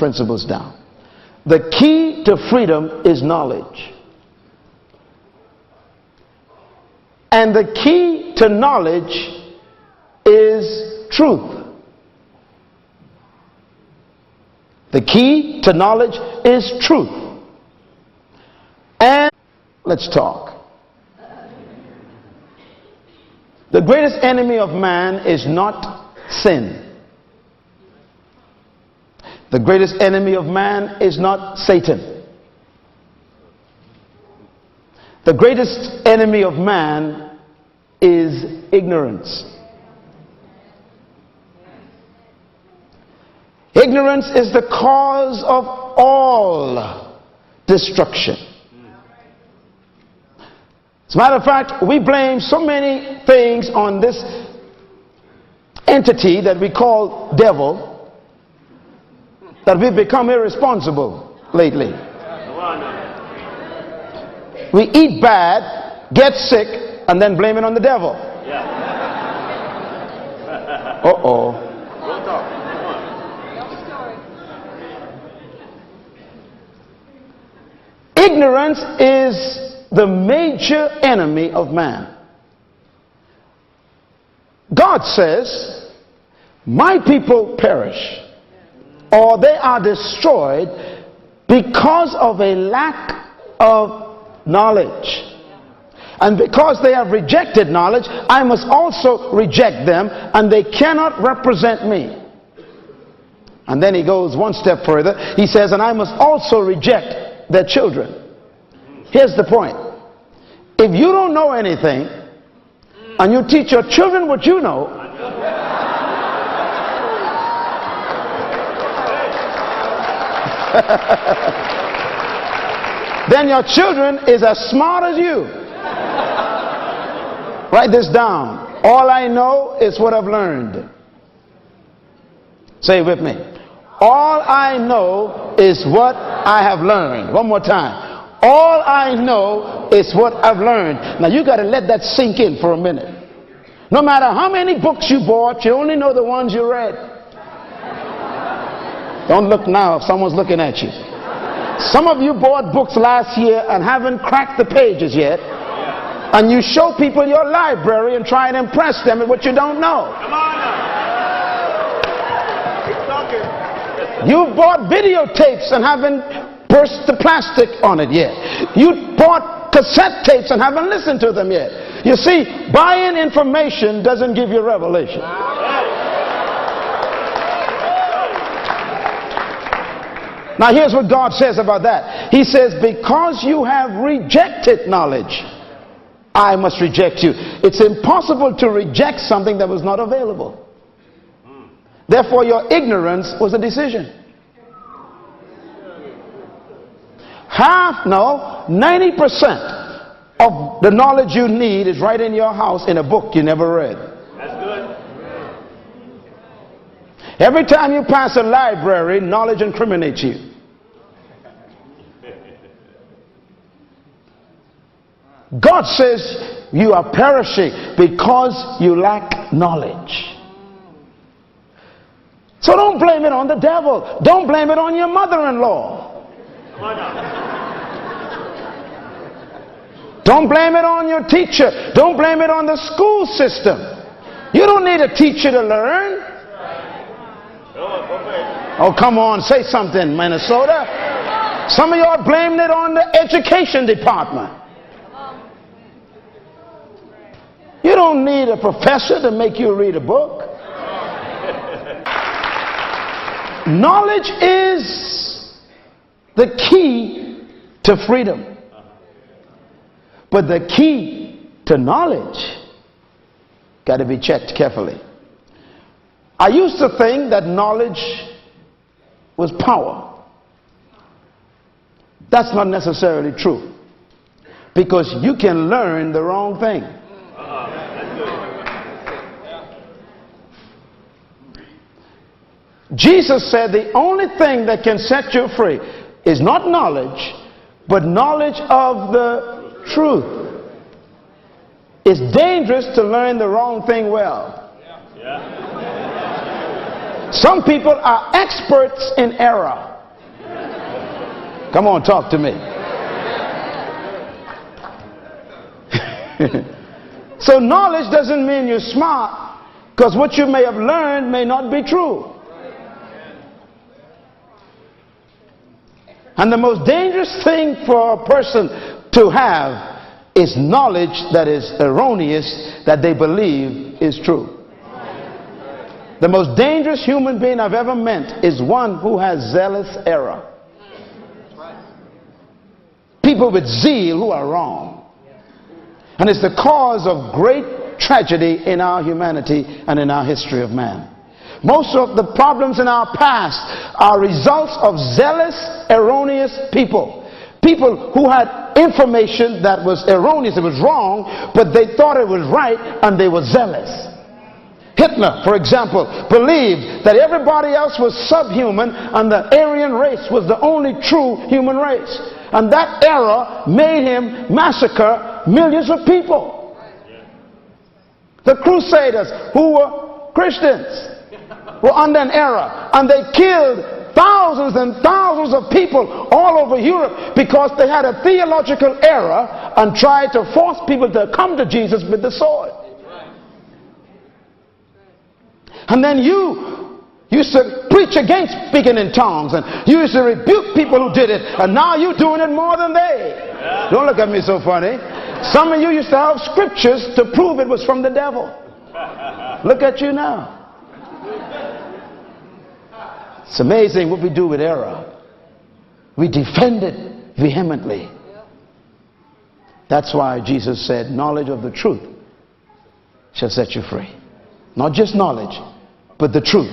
principles down. The key to freedom is knowledge. And the key to knowledge is truth. The key to knowledge is truth. And let's talk. The greatest enemy of man is not sin. The greatest enemy of man is not Satan. The greatest enemy of man is ignorance. Ignorance is the cause of all destruction. As a matter of fact, we blame so many things on this entity that we call devil that we've become irresponsible lately. We eat bad, get sick, and then blame it on the devil. Uh-oh. Ignorance is the major enemy of man. God says, my people perish, or they are destroyed because of a lack of knowledge. And because they have rejected knowledge, I must also reject them, and they cannot represent me. And then he goes one step further. He says, and I must also reject their children. Here's the point. If you don't know anything, and you teach your children what you know, then your children is as smart as you. Write this down. All I know is what I've learned. Say it with me. All I know is what I have learned. One more time. All I know is what I've learned. Now you got to let that sink in for a minute. No matter how many books you bought, you only know the ones you read. Don't look now if someone's looking at you. Some of you bought books last year and haven't cracked the pages yet. And you show people your library and try and impress them with what you don't know. Come on now. Keep talking. You bought videotapes and haven't burst the plastic on it yet. You bought cassette tapes and haven't listened to them yet. You see, buying information doesn't give you revelation. Now here's what God says about that. He says, because you have rejected knowledge, I must reject you. It's impossible to reject something that was not available. Therefore, your ignorance was a decision. 90% of the knowledge you need is right in your house in a book you never read. That's good. Every time you pass a library, knowledge incriminates you. God says you are perishing because you lack knowledge. So don't blame it on the devil. Don't blame it on your mother-in-law. Don't blame it on your teacher. Don't blame it on the school system. You don't need a teacher to learn. Oh, come on, say something, Minnesota. Some of y'all blaming it on the education department. You don't need a professor to make you read a book. Knowledge is the key to freedom. But the key to knowledge got to be checked carefully. I used to think that knowledge was power. That's not necessarily true, because you can learn the wrong thing. Jesus said the only thing that can set you free is not knowledge, but knowledge of the truth. It's dangerous to learn the wrong thing well. Some people are experts in error. Come on, talk to me. So knowledge doesn't mean you're smart, because what you may have learned may not be true. And the most dangerous thing for a person to have is knowledge that is erroneous, that they believe is true. The most dangerous human being I've ever met is one who has zealous error. People with zeal who are wrong. And it's the cause of great tragedy in our humanity and in our history of man. Most of the problems in our past are results of zealous, erroneous people. People who had information that was erroneous, it was wrong, but they thought it was right and they were zealous. Hitler, for example, believed that everybody else was subhuman and the Aryan race was the only true human race. And that error made him massacre millions of people. The Crusaders, who were Christians, were under an error, and they killed thousands and thousands of people all over Europe because they had a theological error and tried to force people to come to Jesus with the sword. And then you used to preach against speaking in tongues, and you used to rebuke people who did it, and now you're doing it more than they. Don't look at me so funny. Some of you used to have scriptures to prove it was from the devil. Look at you now. It's amazing what we do with error. We defend it vehemently. That's why Jesus said, knowledge of the truth shall set you free. Not just knowledge, but the truth